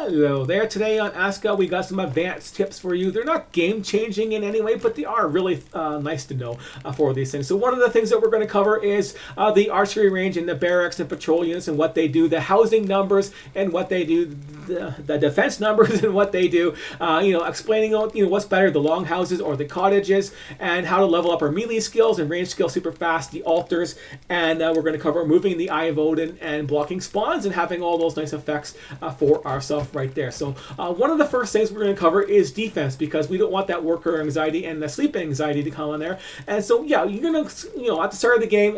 Hello there. Today on ASKA, we got some advanced tips for you. They're not game-changing in any way, but they are really nice to know for these things. So one of the things that we're going to cover is the archery range and the barracks and patrol units and what they do, the housing numbers and what they do, the defense numbers and what they do. Explaining what's better, the longhouses or the cottages, and how to level up our melee skills and range skills super fast, the altars, and we're going to cover moving the Eye of Odin and blocking spawns and having all those nice effects for ourselves right there. So one of the first things we're going to cover is defense, because we don't want that worker anxiety and the sleep anxiety to come in there. And so yeah, you're going to, at the start of the game,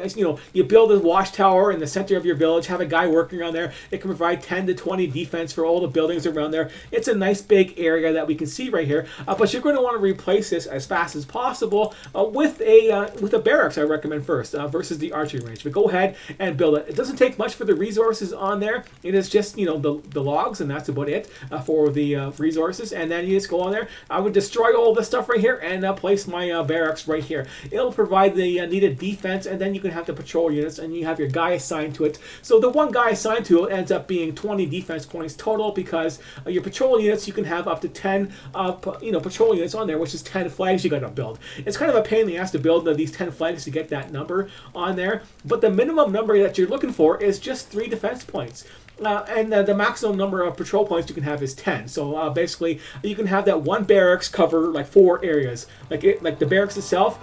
you build a watchtower in the center of your village, have a guy working on there. It can provide 10 to 20 defense for all the buildings around there. It's a nice big area that we can see right here, but you're going to want to replace this as fast as possible with a barracks, I recommend first, versus the archery range. But go ahead and build it. It doesn't take much for the resources on there. It is just the logs, and that's about it for the resources. And then you just go on there. I would destroy all this stuff right here and place my barracks right here. It'll provide the needed defense, and then you can have the patrol units, and you have your guy assigned to it. So the one guy assigned to it ends up being 20 defense points total, because your patrol units, you can have up to 10 patrol units on there, which is 10 flags you got to build. It's kind of a pain in the ass to build these 10 flags to get that number on there, but the minimum number that you're looking for is just 3 defense points. And the maximum number of patrol points you can have is 10. So basically, you can have that one barracks cover like 4 areas. Like the barracks itself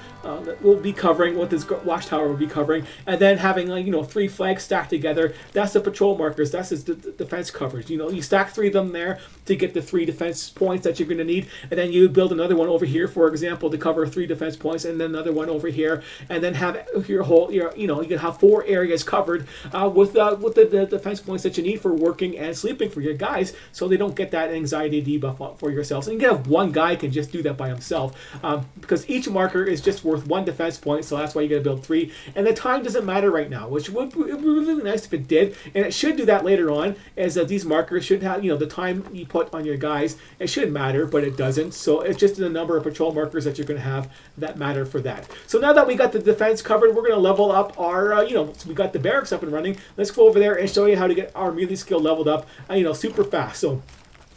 will be covering what this watchtower will be covering, and then having 3 flags stacked together. That's the patrol markers. That's the defense coverage. You stack 3 of them there to get the 3 defense points that you're going to need, and then you build another one over here, for example, to cover 3 defense points, and then another one over here, and then have your whole you can have 4 areas covered with the defense points that you need for working and sleeping for your guys, so they don't get that anxiety debuff for yourselves. And you can have one guy can just do that by himself, because each marker is just worth 1 defense point, so that's why you got to build 3. And the time doesn't matter right now, which would be really nice if it did, and it should do that later on, as these markers should have, the time you put on your guys, it should matter, but it doesn't. So it's just the number of patrol markers that you're going to have that matter for that. So now that we got the defense covered, we're going to level up our, so we got the barracks up and running. Let's go over there and show you how to get our melee skill leveled up, super fast. So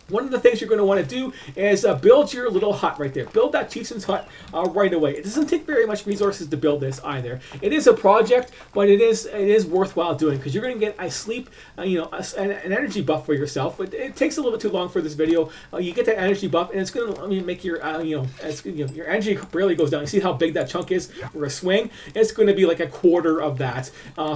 one of the things you're going to want to do is build your little hut right there. Build that chieftain's hut right away. It doesn't take very much resources to build this either. It is a project, but it is worthwhile doing, because you're going to get a sleep, an energy buff for yourself. But it takes a little bit too long for this video. You get that energy buff, and it's going to make your your energy barely goes down. You see how big that chunk is for a swing? It's going to be like a quarter of that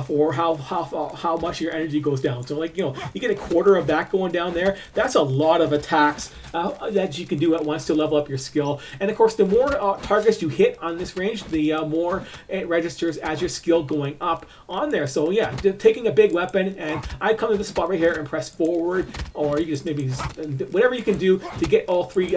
for how much your energy goes down. So you get a quarter of that going down there. That's a lot of attacks that you can do at once to level up your skill. And of course, the more targets you hit on this range, the more it registers as your skill going up on there. So yeah, taking a big weapon, and I come to the spot right here and press forward, or you just whatever you can do to get all three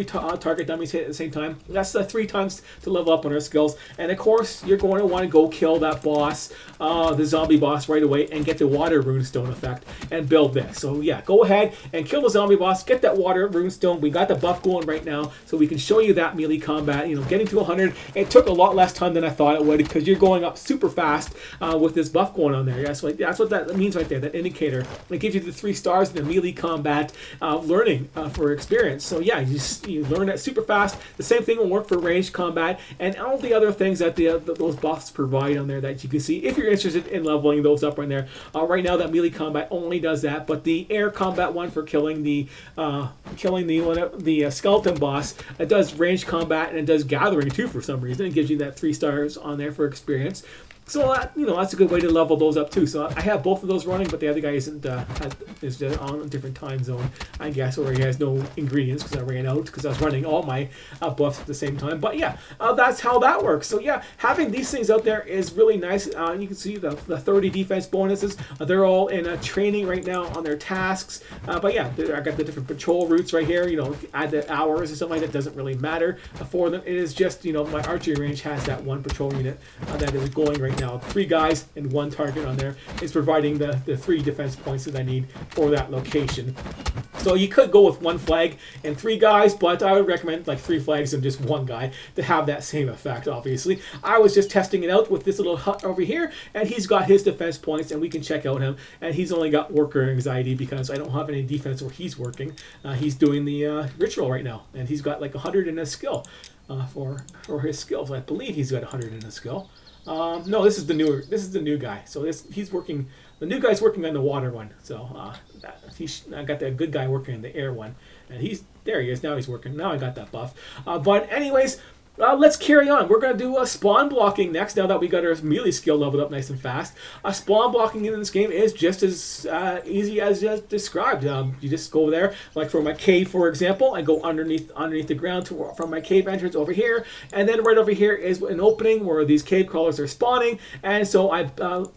target dummies hit at the same time. That's the 3 times to level up on our skills. And of course, you're going to want to go kill that boss, the zombie boss, right away, and get the water runestone effect and build this. So yeah, go ahead and kill the zombie boss, get that water runestone. We got the buff going right now, so we can show you that melee combat. Getting to 100, it took a lot less time than I thought it would, because you're going up super fast with this buff going on there. That's what that means right there, that indicator. It gives you the 3 stars in the melee combat learning for experience. So yeah, you learn that super fast. The same thing will work for ranged combat and all the other things that those buffs provide on there that you can see if you're interested in leveling those up right there. Right now, that melee combat only does that, but the air combat one for killing the skeleton boss, it does ranged combat, and it does gathering too for some reason. It gives you that 3 stars on there for experience. So that's a good way to level those up too. So I have both of those running, but the other guy is on a different time zone, I guess, or he has no ingredients because I ran out, because I was running all my buffs at the same time. But yeah, that's how that works. So yeah, having these things out there is really nice. You can see the 30 defense bonuses. They're all in training right now on their tasks. But yeah, I got the different patrol routes right here. Add the hours or something like that, doesn't really matter for them. It is just my archery range has that 1 patrol unit that is going right now. 3 guys and 1 target on there is providing the 3 defense points that I need for that location. So you could go with 1 flag and 3 guys, but I would recommend like 3 flags and just 1 guy to have that same effect, obviously. I was just testing it out with this little hut over here, and he's got his defense points, and we can check out him. And he's only got worker anxiety because I don't have any defense where he's working. He's doing the ritual right now, and he's got like 100 in his skill for his skills. I believe he's got 100 in his skill. No, this is the new guy. So he's working. The new guy's working on the water one. So I got that good guy working on the air one, and there he is. Now he's working. Now I got that buff. But anyways. Let's carry on. We're going to do spawn blocking next, now that we got our melee skill leveled up nice and fast. Spawn blocking in this game is just as easy as described. You just go there, like for my cave, for example, I go underneath the ground from my cave entrance over here, and then right over here is an opening where these cave crawlers are spawning, and so I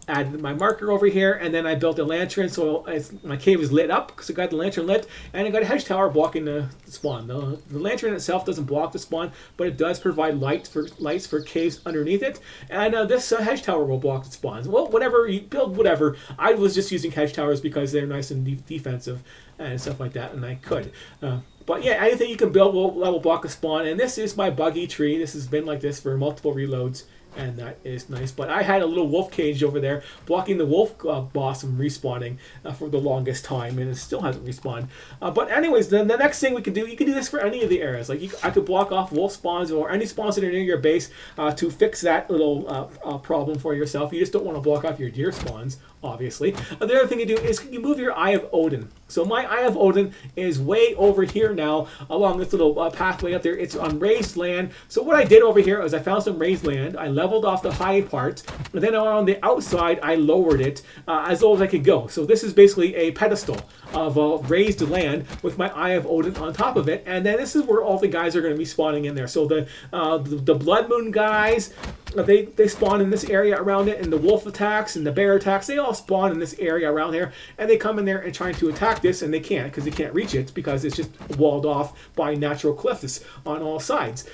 added my marker over here, and then I built a lantern so my cave is lit up, because I got the lantern lit, and I got a hedge tower blocking the spawn. The lantern itself doesn't block the spawn, but it does provide lights for caves underneath it, and this hedge tower will block the spawns. Well, whatever you build, whatever. I was just using hedge towers because they're nice and defensive and stuff like that, and I could. But yeah, anything you can build will block a spawn, and this is my buggy tree. This has been like this for multiple reloads, and that is nice. But I had a little wolf cage over there blocking the wolf boss from respawning for the longest time, and it still hasn't respawned. But anyways, then the next thing we can do, you can do this for any of the areas. Like I could block off wolf spawns or any spawns that are near your base to fix that little problem for yourself. You just don't want to block off your deer spawns, obviously. The other thing you do is you move your Eye of Odin. So my Eye of Odin is way over here now along this little pathway up there. It's on raised land. So what I did over here is I found some raised land. I leveled off the high part, and then on the outside I lowered it as low as I could go. So this is basically a pedestal of raised land with my Eye of Odin on top of it, and then this is where all the guys are going to be spawning in there. So the Blood Moon guys, they spawn in this area around it, and the wolf attacks and the bear attacks, they all spawn in this area around here, and they come in there and trying to attack this, and they can't because they can't reach it because it's just walled off by natural cliffs on all sides.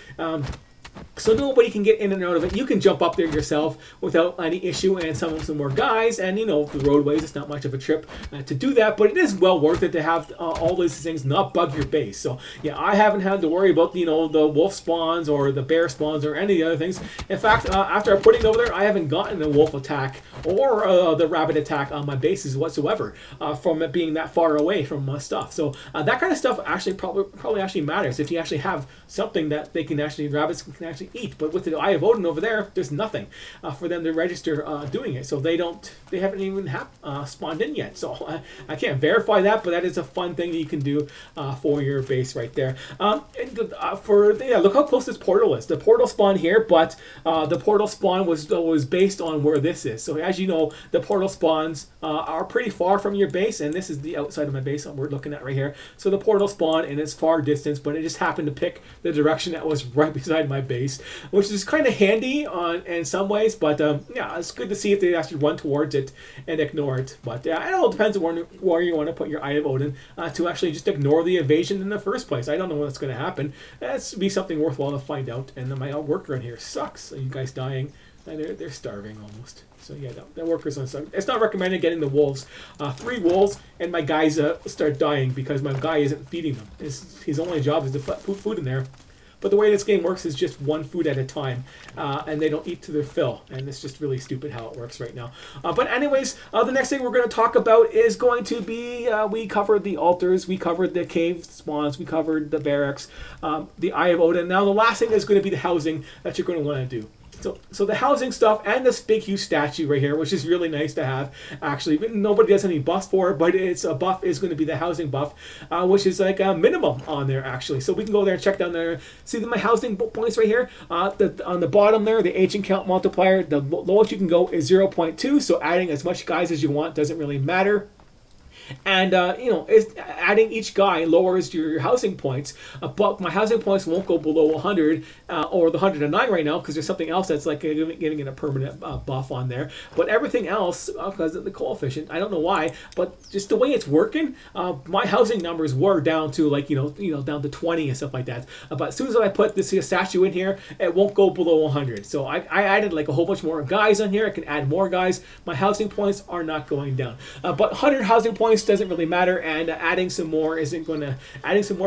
So nobody can get in and out of it. You can jump up there yourself without any issue, and some more guys, and the roadways, it's not much of a trip to do that, but it is well worth it to have all these things not bug your base. So yeah, I haven't had to worry about the wolf spawns or the bear spawns or any of the other things. In fact, after putting it over there, I haven't gotten a wolf attack or the rabbit attack on my bases whatsoever from it being that far away from my stuff. So that kind of stuff actually probably actually matters if you actually have something that rabbits can actually eat. But with the Eye of Odin over there, there's nothing for them to register doing it. So they haven't even spawned in yet. So I can't verify that, but that is a fun thing that you can do for your base right there. Look how close this portal is. The portal spawned here, but the portal spawn was based on where this is. So as you know, the portal spawns are pretty far from your base, and this is the outside of my base that we're looking at right here. So the portal spawned in its far distance, but it just happened to pick the direction that was right beside my base, which is kind of handy in some ways, but yeah, it's good to see if they actually run towards it and ignore it. But it all depends on where you want to put your Eye of Odin to actually just ignore the invasion in the first place. I don't know what's going to happen. That's be something worthwhile to find out. And then my worker in here sucks. So you guys dying. They're starving almost. So yeah, the workers on stuff. It's not recommended getting the wolves. 3 wolves, and my guys start dying because my guy isn't feeding them. His only job is to put food in there. But the way this game works is just one food at a time, and they don't eat to their fill, and it's just really stupid how it works right now. But anyways, the next thing we're going to talk about is going to be, we covered the altars, we covered the cave spawns, we covered the barracks, the Eye of Odin. Now the last thing is going to be the housing that you're going to want to do. So the housing stuff and this big huge statue right here, which is really nice to have, actually. Nobody does any buffs for it, but its a buff is going to be the housing buff, which is like a minimum on there, actually. So we can go there and check down there. See my housing points right here? On the bottom there, the agent count multiplier, the lowest you can go is 0.2, so adding as much guys as you want doesn't really matter. And adding each guy lowers your housing points, but my housing points won't go below 100 or the 109 right now because there's something else that's like giving it a permanent buff on there. But everything else, because of the coefficient, I don't know why, but just the way it's working, my housing numbers were down to like down to 20 and stuff like that. But as soon as I put this statue in here, it won't go below 100. So I added like a whole bunch more guys on here. I can add more guys. My housing points are not going down, but 100 housing points points doesn't really matter, and adding some more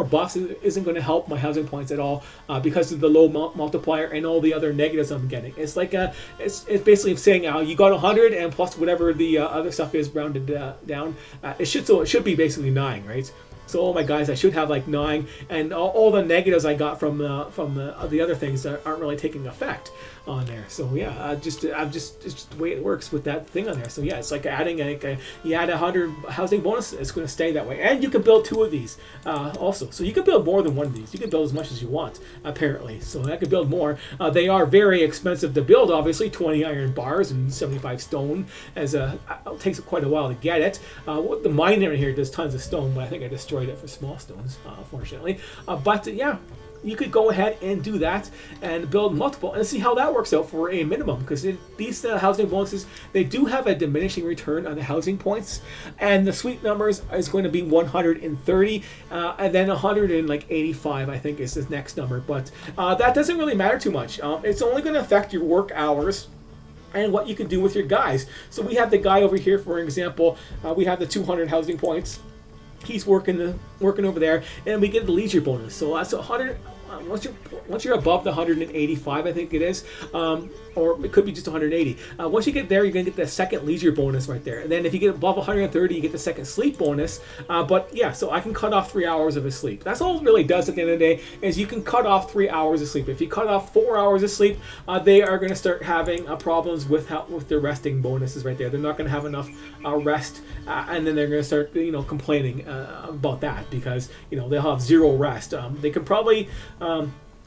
buffs isn't going to help my housing points at all because of the low multiplier and all the other negatives I'm getting. It's like it's basically saying you got 100 and plus whatever the other stuff is rounded down. It should be basically 9, right? So all my guys, I should have like 9, and all the negatives I got from the other things that aren't really taking effect on there. So yeah, it's just the way it works with that thing on there. So yeah, it's like adding you add 100 housing bonus, it's going to stay that way, and you can build 2 of these also. So you can build more than one of these. You can build as much as you want apparently. So I could build more. They are very expensive to build, obviously. 20 iron bars and 75 stone. It takes quite a while to get it. The miner here does tons of stone, but I think I destroyed it for small stones, unfortunately. But yeah, you could go ahead and do that and build multiple and see how that works out for a minimum, because these housing bonuses, they do have a diminishing return on the housing points, and the sweep numbers is going to be 130 and then 185 I think is the next number, but that doesn't really matter too much. It's only going to affect your work hours and what you can do with your guys. So we have the guy over here, for example, we have the 200 housing points. He's working over there, and we get the leisure bonus. So that's 100. Once you're above the 185, I think it is, or it could be just 180. Once you get there, you're gonna get the second leisure bonus right there. And then if you get above 130, you get the second sleep bonus. But yeah, so I can cut off 3 hours of his sleep. That's all it really does at the end of the day, is you can cut off 3 hours of sleep. If you cut off 4 hours of sleep, they are gonna start having problems with their resting bonuses right there. They're not gonna have enough rest, and then they're gonna start complaining about that, because they'll have 0 rest. They could probably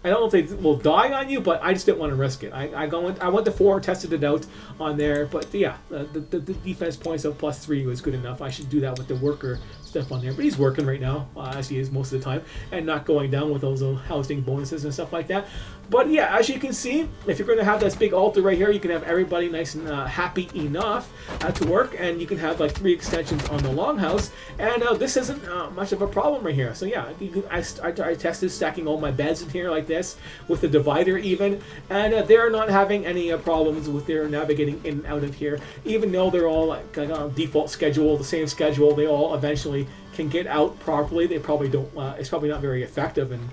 I don't know if they will die on you, but I just didn't want to risk it. I went to 4, tested it out on there, but yeah, the defense points of +3 was good enough. I should do that with the worker stuff on there, but he's working right now, as he is most of the time, and not going down with those housing bonuses and stuff like that. But yeah, as you can see, if you're going to have this big altar right here, you can have everybody nice and happy enough to work, and you can have like 3 extensions on the longhouse, and this isn't much of a problem right here. So yeah, I tested stacking all my beds in here like this with the divider even, and they're not having any problems with their navigating in and out of here, even though they're all like on default schedule, the same schedule. They all eventually can get out properly. They probably don't. It's probably not very effective, and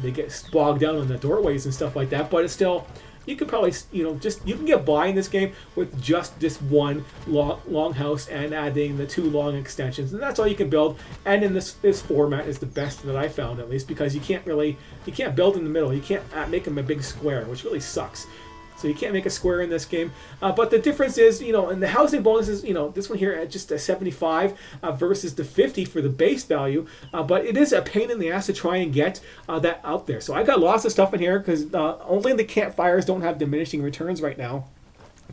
they get bogged down in the doorways and stuff like that. But it's still, you could probably you can get by in this game with just this one long house and adding the 2 long extensions, and that's all you can build. And in this format is the best that I found, at least, because you can't build in the middle. You can't make them a big square, which really sucks. So you can't make a square in this game. But the difference is, in the housing bonuses, this one here at just a 75 versus the 50 for the base value. But it is a pain in the ass to try and get that out there. So I got lots of stuff in here because only the campfires don't have diminishing returns right now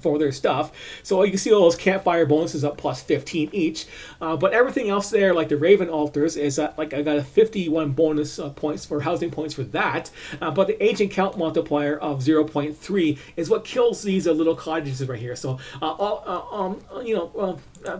for their stuff. So you can see all those campfire bonuses up +15 each, but everything else there, like the Raven altars, is like I got a 51 bonus points for housing points for that, but the agent count multiplier of 0.3 is what kills these little cottages right here. So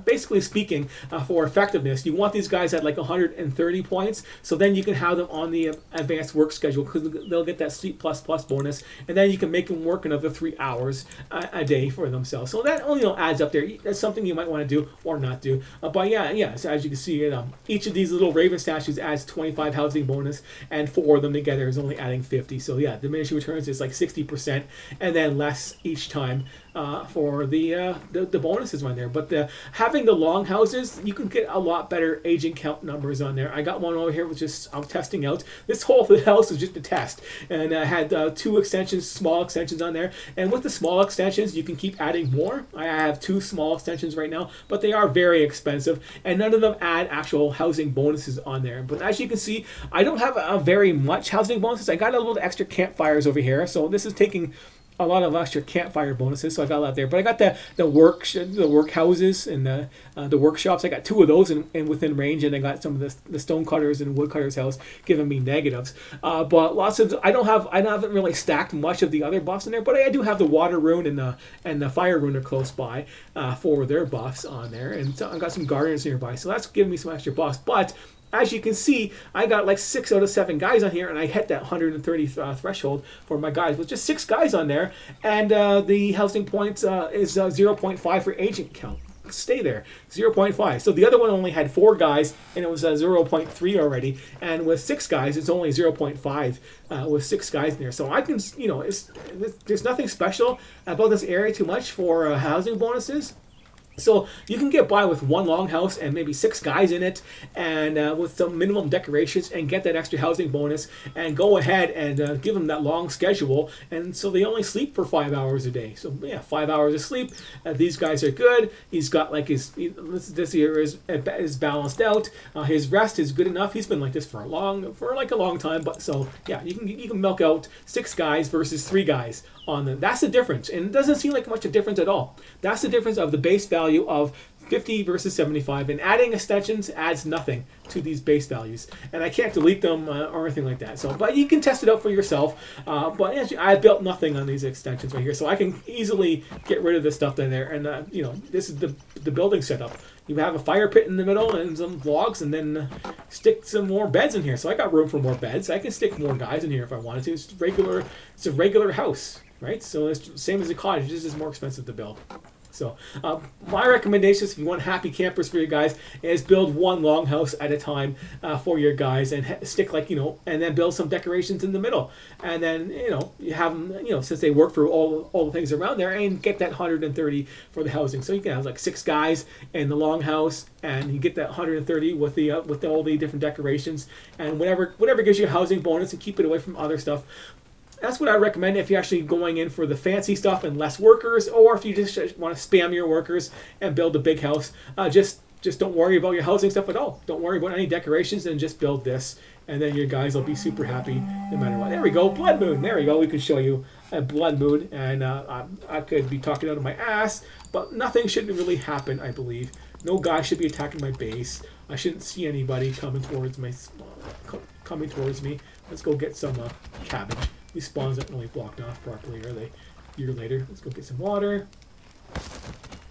basically speaking, for effectiveness, you want these guys at like 130 points, so then you can have them on the advanced work schedule, because they'll get that Sleep plus bonus, and then you can make them work another 3 hours a day for themselves. So that adds up there. That's something you might want to do or not do. But yeah. So as you can see, each of these little Raven statues adds 25 housing bonus, and 4 of them together is only adding 50. So yeah, diminishing returns is like 60%, and then less each time for the bonuses on there. But having the long houses, you can get a lot better agent count numbers on there. I got one over here, which is I'm testing out. This whole house is just a test, and I had 2 extensions, small extensions on there. And with the small extensions, you can keep adding more. I have 2 small extensions right now, but they are very expensive, and none of them add actual housing bonuses on there. But as you can see, I don't have a very much housing bonuses. I got a little extra campfires over here, so this is taking a lot of extra campfire bonuses, so I got a lot there. But I got the work houses and the workshops. I got 2 of those and within range, and I got some of the stone cutters and wood cutters house giving me negatives. But lots of I haven't really stacked much of the other buffs in there. But I do have the water rune and the fire rune are close by for their buffs on there, and so I got some gardeners nearby, so that's giving me some extra buffs. But as you can see, I got like 6 out of 7 guys on here, and I hit that 130 threshold for my guys with just 6 guys on there, and the housing points is 0.5 for agent count. stay there. 0.5. So the other one only had 4 guys, and it was 0.3 already. And with 6 guys, it's only 0.5 with 6 guys in there. So I can, there's nothing special about this area too much for housing bonuses. So you can get by with one longhouse and maybe 6 guys in it, and with some minimum decorations, and get that extra housing bonus, and go ahead and give them that long schedule. And so they only sleep for 5 hours a day. So yeah, 5 hours of sleep. These guys are good. He's got like this here is balanced out. His rest is good enough. He's been like this for a long time. But so yeah, you can milk out 6 guys versus 3 guys on them. That's the difference, and it doesn't seem like much a difference at all. That's the difference of the base value of 50 versus 75, and adding extensions adds nothing to these base values, and I can't delete them or anything like that. So, but you can test it out for yourself. But actually, I built nothing on these extensions right here, so I can easily get rid of this stuff in there. And this is the building setup. You have a fire pit in the middle and some logs, and then stick some more beds in here. So I got room for more beds. I can stick more guys in here if I wanted to. It's a regular house, right? So it's the same as a cottage. This is more expensive to build. So my recommendations, if you want happy campers for your guys, is build one longhouse at a time for your guys, and stick and then build some decorations in the middle, and then you have them since they work for all the things around there, and get that 130 for the housing. So you can have like 6 guys in the longhouse, and you get that 130 with all the different decorations, and whatever gives you a housing bonus, and keep it away from other stuff. That's what I recommend if you're actually going in for the fancy stuff and less workers, or if you just want to spam your workers and build a big house. Just don't worry about your housing stuff at all. Don't worry about any decorations, and just build this, and then your guys will be super happy no matter what. There we go, blood moon. There we go. We can show you a blood moon, and I could be talking out of my ass, but nothing should really happen, I believe. No guy should be attacking my base. I shouldn't see anybody coming towards me. Let's go get some cabbage. These spawns aren't really blocked off properly, are they? A year later. Let's go get some water.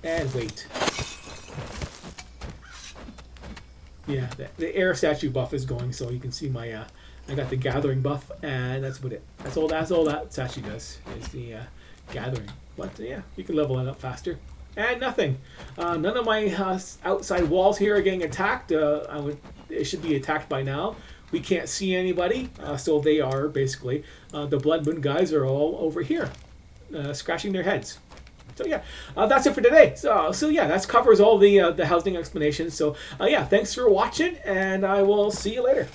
And wait. Yeah, the air statue buff is going, so you can see my I got the gathering buff, and that's what that's all that statue does, is the gathering. But yeah, you can level it up faster. And nothing. None of my outside walls here are getting attacked. It should be attacked by now. We can't see anybody, so they are basically, the Blood Moon guys are all over here, scratching their heads. So yeah, that's it for today. So yeah, that covers all the housing explanations. So yeah, thanks for watching, and I will see you later.